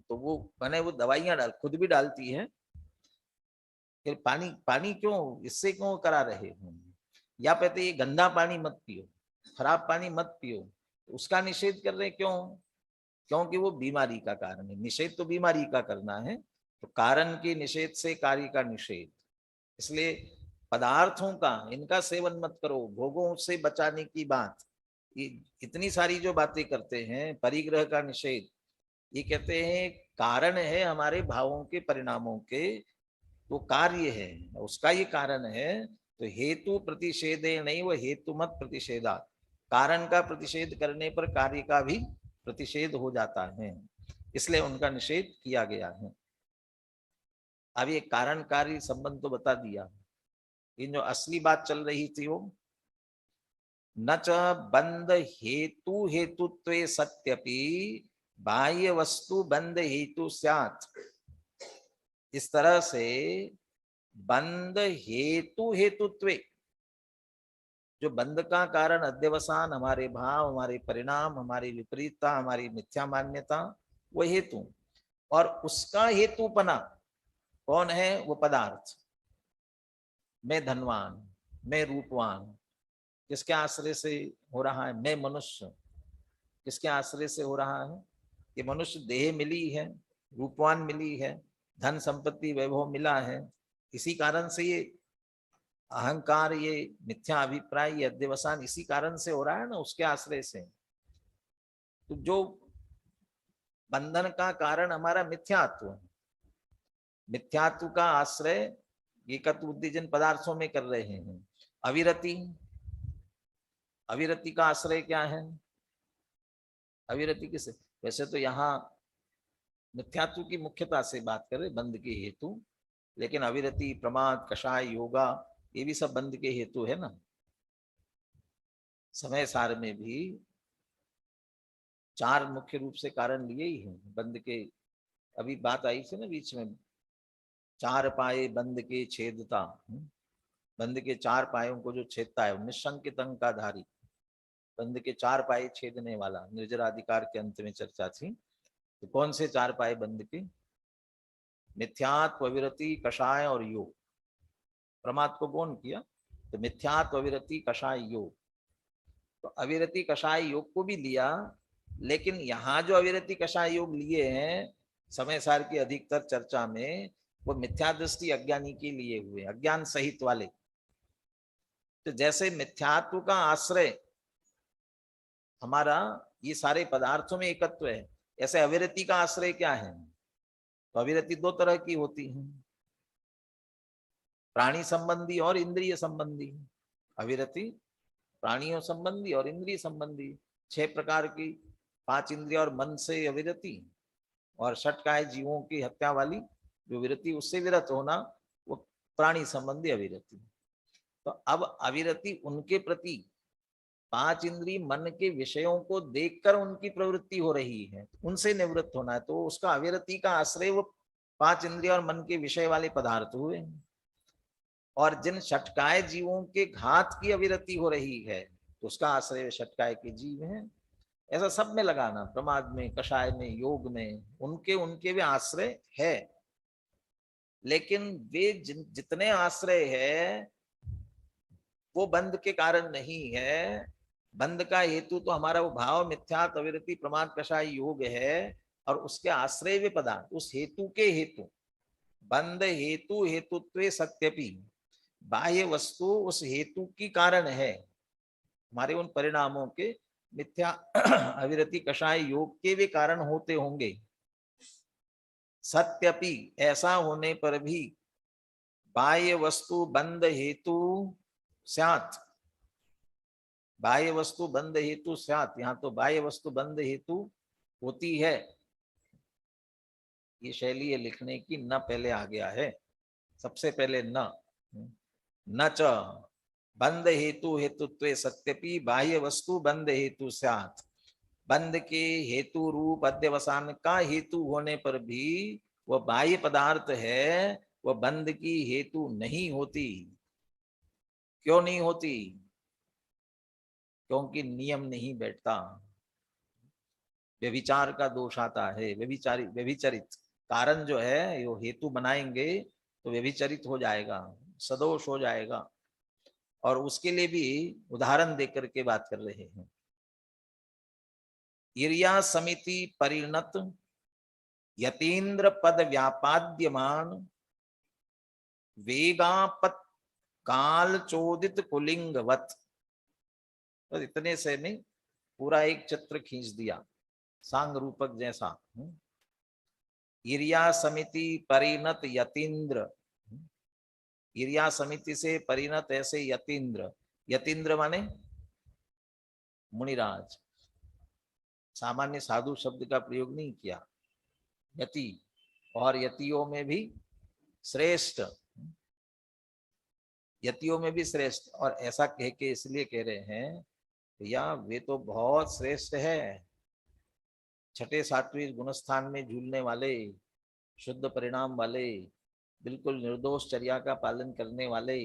तो वो मैंने वो दवाइयां डाल खुद भी डालती है। फिर पानी पानी क्यों, इससे क्यों करा रहे हो? या कहते ये गंदा पानी मत पियो, खराब पानी मत पियो, उसका निषेध कर रहे क्यों? क्योंकि वो बीमारी का कारण है। निषेध तो बीमारी का करना है, तो कारण के निषेध से कार्य का निषेध। इसलिए पदार्थों का, इनका सेवन मत करो, भोगों से बचाने की बात, ये इतनी सारी जो बातें करते हैं, परिग्रह का निषेध, ये कहते हैं कारण है हमारे भावों के, परिणामों के, वो कार्य है, उसका ये कारण है। तो हेतु प्रतिषेधे नहीं, वो हेतु मत प्रतिषेधा, कारण का प्रतिषेध करने पर कार्य का भी प्रतिषेध हो जाता है, इसलिए उनका निषेध किया गया है। अब ये कारण कार्य संबंध तो बता दिया, इन जो असली बात चल रही थी वो न च बंध हेतु हेतुत्वे सत्यपि बाह्य वस्तु बंध हेतु स्यात्। इस तरह से बंध हेतु हेतुत्वे, जो बंध का कारण अध्यवसान, हमारे भाव, हमारे परिणाम, हमारी विपरीतता, हमारी मिथ्या मान्यता, वो हेतु, और उसका हेतुपना कौन है? वो पदार्थ। मैं धनवान, मैं रूपवान, किसके आश्रय से हो रहा है? मैं मनुष्य, किसके आश्रय से हो रहा है? ये मनुष्य देह मिली है, रूपवान मिली है, धन संपत्ति वैभव मिला है, इसी कारण से ये अहंकार, ये मिथ्या अभिप्राय, ये अध्यवसान इसी कारण से हो रहा है ना, उसके आश्रय से। तो जो बंधन का कारण हमारा मिथ्यात्व है, मिथ्यात्व का आश्रय ये कत्व बुद्धि जिन पदार्थों में कर रहे हैं। अविरति, अविरति का आश्रय क्या है? अविरति किसे? वैसे तो यहाँ मिथ्यात्व की मुख्यता से बात करें बंध के हेतु, लेकिन अविरति, प्रमाद, कषाय, योगा, ये भी सब बंध के हेतु है ना। समय सार में भी 4 मुख्य रूप से कारण लिए ही हैं बंध के। अभी बात आई थी ना बीच में, 4 पाए बंध के छेदता, बंध के चार पायों को जो छेदता है, निशंकित अंकाधारी, बंध के चार पाए छेदने वाला, निर्जराधिकार के अंत में चर्चा थी। तो कौन से चार पाए बंध के? मिथ्यात्व, विरति, कषाय और योग। प्रमाद को कौन किया? तो मिथ्यात्व, विरति, कषाय, योग। तो अविरति कषाय योग को भी लिया, लेकिन यहाँ जो अविरति कषाय योग लिए हैं समय सार की अधिकतर चर्चा में, वो मिथ्या दृष्टि अज्ञानी के लिए हुए, अज्ञान सहित वाले। तो जैसे मिथ्यात्व का आश्रय हमारा ये सारे पदार्थों में एकत्व है, ऐसे अविरति का आश्रय क्या है? तो अविरति दो तरह की होती है, प्राणी संबंधी और इंद्रिय संबंधी। अविरति प्राणियों संबंधी और इंद्रिय संबंधी, 6 प्रकार की, 5 इंद्रिय और मन से अविरति, और षटकाय जीवों की हत्या वाली जो विरति, उससे विरत होना, वो प्राणी संबंधी अविरति। तो अब अविरति उनके प्रति 5 इंद्रिय मन के विषयों को देखकर उनकी प्रवृत्ति हो रही है, उनसे निवृत्त होना है, तो उसका अविरति का आश्रय वो 5 इंद्रिय और मन के विषय वाले पदार्थ हुए। और जिन षटकाय जीवों के घात की अविरति हो रही है, तो उसका आश्रय षटकाय के जीव हैं। ऐसा सब में लगाना, प्रमाद में, कषाय में, योग में, उनके उनके भी आश्रय है। लेकिन वे जितने आश्रय है वो बंध के कारण नहीं है। बंध का हेतु तो हमारा वो भाव, मिथ्यात्व, अविरति, प्रमाद, कषाय, योग है, और उसके आश्रय वे पदार्थ उस हेतु के हेतु। बंध हेतु हेतुत्वे सत्यपि, बाह्य वस्तु उस हेतु की कारण है, हमारे उन परिणामों के मिथ्या अविरति कषाय योग के वे कारण होते होंगे। सत्यपि, ऐसा होने पर भी बाह्य वस्तु बंध हेतु स्यात्, बाह्य वस्तु बंध हेतु स्यात्, यहाँ तो बाह्य वस्तु बंध हेतु होती है। ये शैली है लिखने की, न पहले आ गया है, सबसे पहले न च बंध हेतु हेतुत्वे सत्यपि बाह्य वस्तु बंध हेतु स्यात्। बंध के हेतु रूप अध्यवसान का हेतु होने पर भी वह बाह्य पदार्थ है, वह बंध की हेतु नहीं होती। क्यों नहीं होती? क्योंकि नियम नहीं बैठता, व्यभिचार का दोष आता है। व्यभिचरित कारण जो है, यो हेतु बनाएंगे तो व्यभिचरित हो जाएगा, सदोष हो जाएगा। और उसके लिए भी उदाहरण देकर के बात कर रहे हैं। इर्या समिति परिणत यतीन्द्र पद व्यापाद्यमान वेगापत काल चोदित कुलिंगवत। तो इतने से नहीं, पूरा एक चित्र खींच दिया सांग रूपक जैसा। इर्या समिति परिणत यतीन्द्र, इर्या समिति से परिणत ऐसे यतीन्द्र। यतीन्द्र माने मुनिराज, सामान्य साधु शब्द का प्रयोग नहीं किया। यति, और यतियों में भी श्रेष्ठ, यतियों में भी श्रेष्ठ। और ऐसा कह के इसलिए कह रहे हैं, या वे तो बहुत श्रेष्ठ है, 6ठे 7वें गुणस्थान में झूलने वाले, शुद्ध परिणाम वाले, बिल्कुल निर्दोष चर्या का पालन करने वाले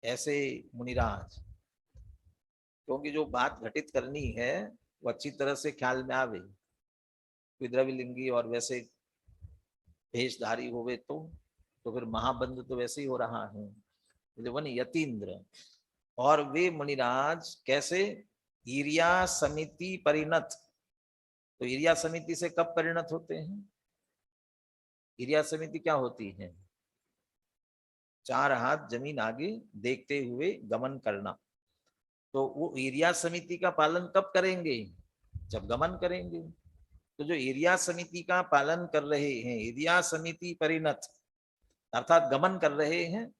ऐसे मुनिराज। क्योंकि जो बात घटित करनी है वो अच्छी तरह से ख्याल में आवे। कोई द्रव्यलिंगी और वैसे भेषधारी होवे तो फिर महाबंध तो वैसे ही हो रहा है। वन यतीन्द्र, और वे मुनिराज कैसे? इर्या समिति परिणत। तो इर्या समिति से कब परिणत होते हैं? इर्या समिति क्या होती है? 4 हाथ जमीन आगे देखते हुए गमन करना। तो वो इर्या समिति का पालन कब करेंगे? जब गमन करेंगे। तो जो इर्या समिति का पालन कर रहे हैं, इर्या समिति परिणत अर्थात गमन कर रहे हैं।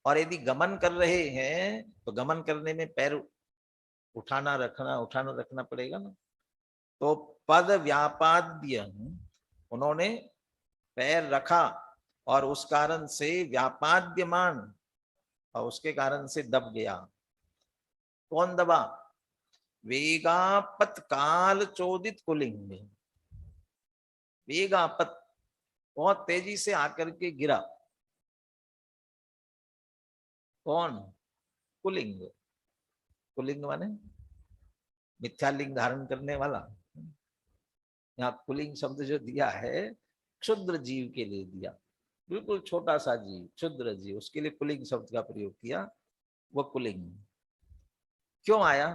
और यदि गमन कर रहे हैं तो गमन करने में पैर उठाना रखना पड़ेगा ना। तो पद व्यापाद्य, उन्होंने पैर रखा और उस कारण से व्यापाद्यमान, और उसके कारण से दब गया। कौन दबा? वेगापत काल चोदित कुलिंग। वेगापत, बहुत तेजी से आकर के गिरा। कौन? पुल्लिंग। पुल्लिंग माने मिथ्यालिंग धारण करने वाला। यहाँ पुल्लिंग शब्द जो दिया है क्षुद्र जीव के लिए दिया, बिल्कुल छोटा सा जीव, क्षुद्र जीव, उसके लिए पुल्लिंग शब्द का प्रयोग किया। वो पुल्लिंग क्यों आया?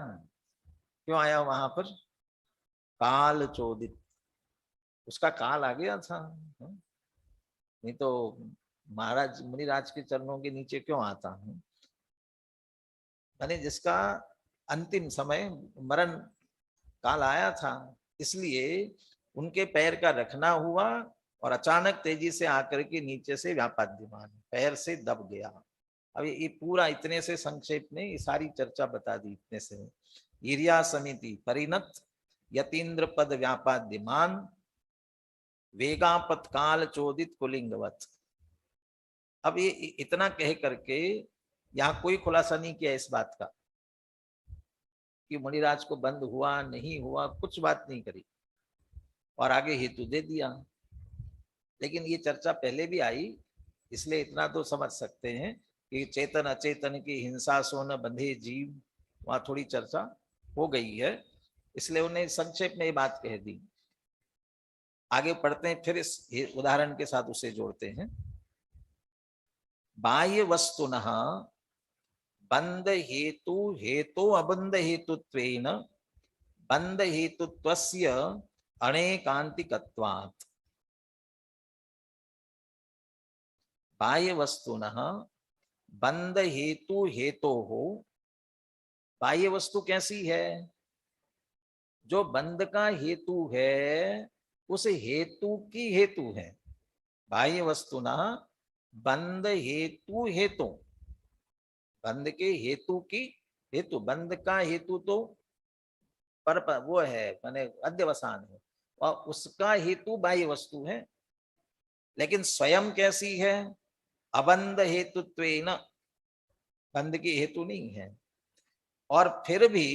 क्यों आया वहां पर? काल चोदित, उसका काल आ गया था। नहीं तो महाराज मुनिराज के चरणों के नीचे क्यों आता हूं? यानी जिसका अंतिम समय मरण काल आया था, इसलिए उनके पैर का रखना हुआ और अचानक तेजी से आकर के नीचे से व्यापाद्यमान पैर से दब गया। अब ये पूरा इतने से संक्षेप में ये सारी चर्चा बता दी। इतने से ईर्या समिति परिणत यतीन्द्र पद व्यापाद्यमान वेगापत काल चोदित कुलिंगवत। अब ये इतना कह करके यहाँ कोई खुलासा नहीं किया इस बात का कि मुनिराज को बंद हुआ नहीं हुआ, कुछ बात नहीं करी और आगे हेतु दे दिया। लेकिन ये चर्चा पहले भी आई, इसलिए इतना तो समझ सकते हैं कि चेतन अचेतन की हिंसा सो न बंधे जीव, वहां थोड़ी चर्चा हो गई है, इसलिए उन्हें संक्षेप में ये बात कह दी। आगे पढ़ते हैं, फिर इस उदाहरण के साथ उसे जोड़ते हैं। बाह्य वस्तुनः बंध हेतु हेतु अबंध हेतुत्वेन बंध हेतुत्वस्य अनेकांतिकत्वात्। बाह्य वस्तुनः बंध हेतु हेतोः, बाह्य वस्तु कैसी है? जो बंध का हेतु है उस हेतु की हेतु है। बाह्य वस्तुनः बंध हेतु हेतु, बंध के हेतु की हेतु, बंध का हेतु तो पर वो है माने अध्यवसान है और उसका हेतु बाह्य वस्तु है, लेकिन स्वयं कैसी है? अबंध हेतुत्वेन, बंध की हेतु नहीं है। और फिर भी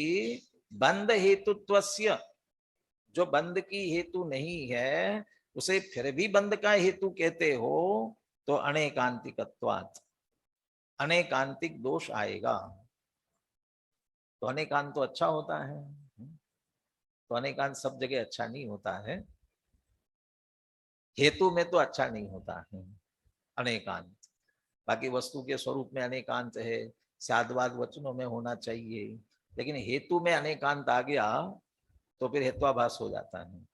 बंध हेतुत्वस्य, जो बंध की हेतु नहीं है उसे फिर भी बंध का हेतु कहते हो तो अनेकांतिकत्वात्, अनेकांतिक दोष आएगा। तो अनेकांत तो अच्छा होता है, तो अनेकांत सब जगह अच्छा नहीं होता है, हेतु में तो अच्छा नहीं होता है अनेकांत। बाकी वस्तु के स्वरूप में अनेकांत है, साधवाद वचनों में होना चाहिए, लेकिन हेतु में अनेकांत आ गया तो फिर हेत्वाभास हो जाता है।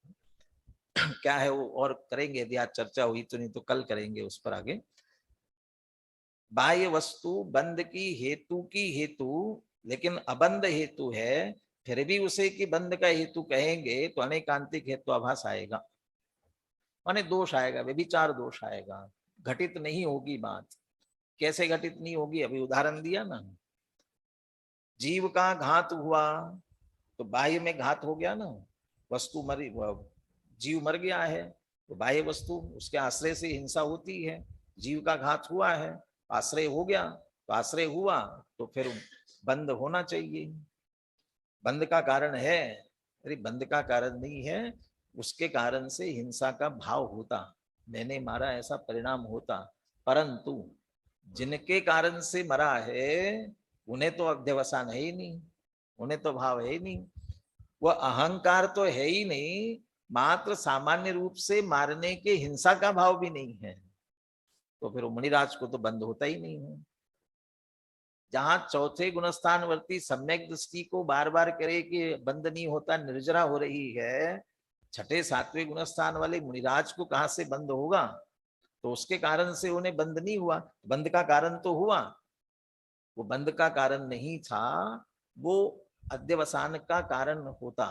क्या है वो और करेंगे, यदि आज चर्चा हुई तो, नहीं तो कल करेंगे उस पर आगे। बाह्य वस्तु बंध की हेतु लेकिन अबंध हेतु है, फिर भी उसे कि बंध का हेतु कहेंगे तो अनेकांतिक हेत्वाभास आएगा, माने दोष आएगा, व्यभिचार दोष आएगा, घटित नहीं होगी बात। कैसे घटित नहीं होगी? अभी उदाहरण दिया ना, जीव का घात हुआ तो बाह्य में घात हो गया ना, वस्तु मरी, जीव मर गया है तो बाह्य वस्तु उसके आश्रय से हिंसा होती है। जीव का घात हुआ है, आश्रय हो गया, तो आश्रय हुआ तो फिर बंद होना चाहिए। बंद का कारण है, अरे बंद का कारण नहीं है, उसके कारण से हिंसा का भाव होता, मैंने मारा ऐसा परिणाम होता। परंतु जिनके कारण से मरा है उन्हें तो अध्यवसान है ही नहीं, उन्हें तो भाव है ही नहीं, वह अहंकार तो है ही नहीं, मात्र सामान्य रूप से मारने के हिंसा का भाव भी नहीं है, तो फिर मुनिराज को तो बंद होता ही नहीं है। जहां चौथे गुणस्थानवर्ती सम्यक दृष्टि को बार बार करे कि बंद नहीं होता, निर्जरा हो रही है, छठे सातवें गुणस्थान वाले मुनिराज को कहां से बंद होगा? तो उसके कारण से उन्हें बंद नहीं हुआ, बंद का कारण तो हुआ, वो बंद का कारण नहीं था, वो अध्यवसान का कारण होता,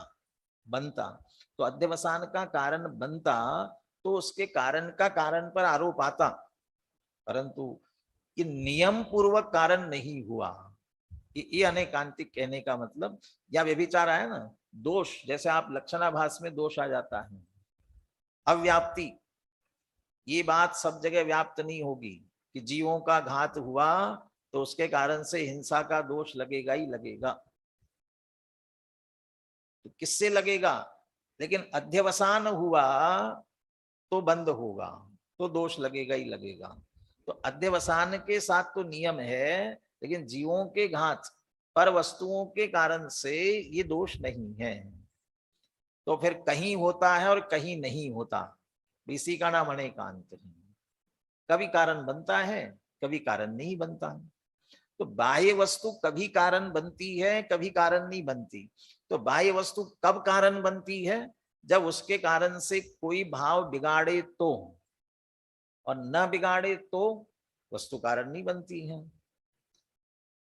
बनता। तो अध्यवसान का कारण बनता तो उसके कारण का कारण पर आरोप आता, परंतु ये नियम पूर्वक कारण नहीं हुआ। ये अनेकांतिक कहने का मतलब, या व्यभिचार आया ना दोष, जैसे आप लक्षणाभास में दोष आ जाता है, अव्याप्ति, ये बात सब जगह व्याप्त नहीं होगी कि जीवों का घात हुआ तो उसके कारण से हिंसा का दोष लगेगा ही लगेगा। तो किससे लगेगा? लेकिन अध्यवसान हुआ तो बंद होगा, तो दोष लगेगा ही लगेगा। तो अध्यवसान के साथ तो नियम है, लेकिन जीवों के घात पर वस्तुओं के कारण से ये दोष नहीं है। तो फिर कहीं होता है और कहीं नहीं होता, इसी का नाम अनेकांत है। कभी कारण बनता है, कभी कारण नहीं बनता है। तो बाह्य वस्तु कभी कारण बनती है, कभी कारण नहीं बनती। तो बाह्य वस्तु कब कारण बनती है? जब उसके कारण से कोई भाव बिगाड़े तो, और न बिगाड़े तो वस्तु कारण नहीं बनती है।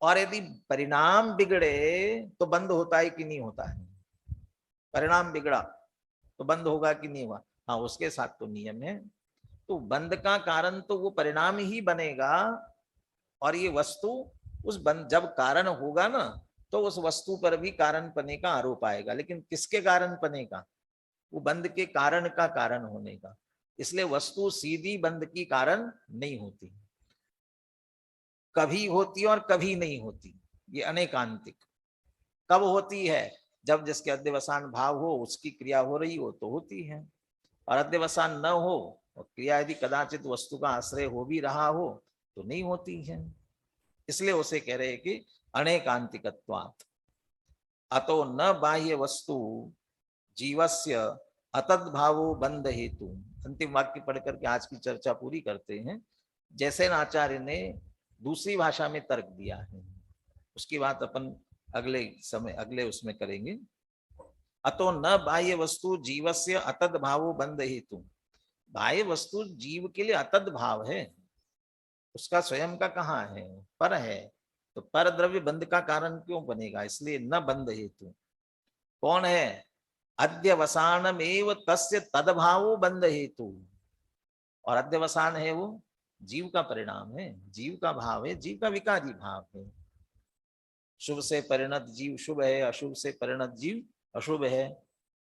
और यदि परिणाम बिगड़े तो बंद होता है कि नहीं होता है? परिणाम बिगड़ा तो बंद होगा कि नहीं हुआ? हाँ, उसके साथ तो नियम है। तो बंद का कारण तो वो परिणाम ही बनेगा, और ये वस्तु उस बंद जब कारण होगा ना, तो उस वस्तु पर भी कारण पने का आरोप आएगा। लेकिन किसके कारण पने का? वो बंद के कारण का कारण होने का। इसलिए वस्तु सीधी बंद की कारण नहीं होती, कभी होती और कभी नहीं होती। ये अनेकांतिक। कब होती है? जब जिसके अध्यवसान भाव हो, उसकी क्रिया हो रही हो तो होती है, और अध्यवसान न हो और क्रिया यदि कदाचित वस्तु का आश्रय हो भी रहा हो तो नहीं होती है। इसलिए उसे कह रहे हैं कि अनेकांतिकत्वात् अतो न बाह्य वस्तु जीवस्य अतद्भावो बंध हेतु। अंतिम वाक्य पढ़ करके आज की चर्चा पूरी करते हैं। जैसे आचार्य ने दूसरी भाषा में तर्क दिया है, उसकी बात अपन अगले उसमें करेंगे। अतो न बाह्य वस्तु जीवस्य अतद भावो बंध हेतु। बाह्य वस्तु जीव के लिए अतद भाव है, उसका स्वयं का कहाँ है? पर है। तो पर द्रव्य बंध का कारण क्यों बनेगा? इसलिए न बंध हेतु। कौन है? अध्यवसानमेव तस्य तदभावो बंध हेतु। और अध्यवसान है वो जीव का परिणाम है, जीव का भाव है, जीव का विकारी भाव है। शुभ से परिणत जीव शुभ है, अशुभ से परिणत जीव अशुभ है।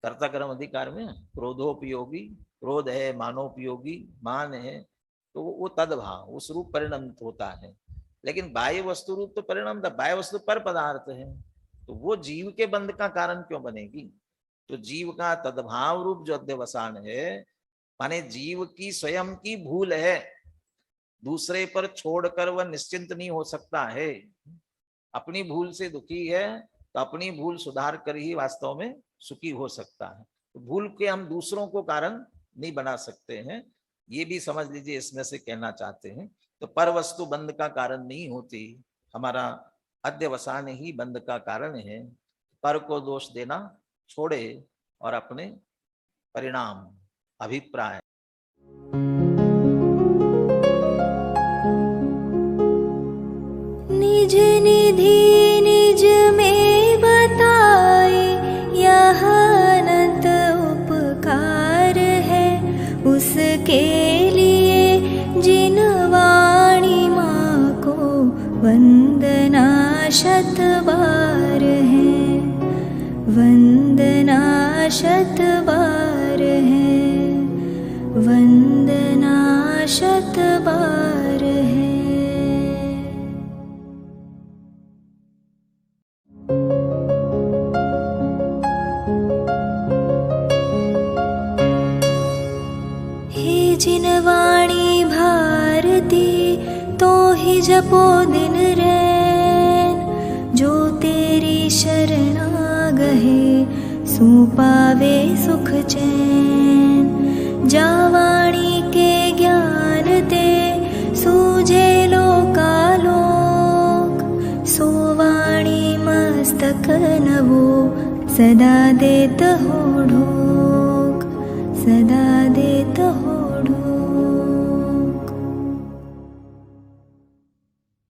कर्ता कर्म अधिकार में क्रोधोपयोगी क्रोध है, मानोपयोगी मान है, तो वो तदभाव उस रूप परिणमित होता है। लेकिन बाह्य वस्तु रूप तो परिणाम था, बाह्य वस्तु पर पदार्थ है, तो वो जीव के बंध का कारण क्यों बनेगी? तो जीव का तदभाव रूप जो अध्यवसान है, माने जीव की स्वयं की भूल है, दूसरे पर छोड़कर वह निश्चिंत नहीं हो सकता है। अपनी भूल से दुखी है तो अपनी भूल सुधार कर ही वास्तव में सुखी हो सकता है। तो भूल के हम दूसरों को कारण नहीं बना सकते हैं, ये भी समझ लीजिए, इसमें से कहना चाहते हैं। तो पर वस्तु बंध का कारण नहीं होती, हमारा अध्यवसान ही बंध का कारण है। पर को दोष देना छोड़े और अपने परिणाम अभिप्राय निज निधि निज में बताए, यह अनंत उपकार है उसके लिए जिन वाणी माँ को वंदना शत बार है, वंदना शत बार है, वंदना शत बार है। हे जिन वाणी भारती तो ही जपो दिन रैन, जो तेरी शरणा गहे सो पावे सुख चैन। जा वाणी के ज्ञान ते सूझे लोकालोक, सो वाणी मस्तक नवो सदा देत हो ढोक, सदा देत हो ढोक।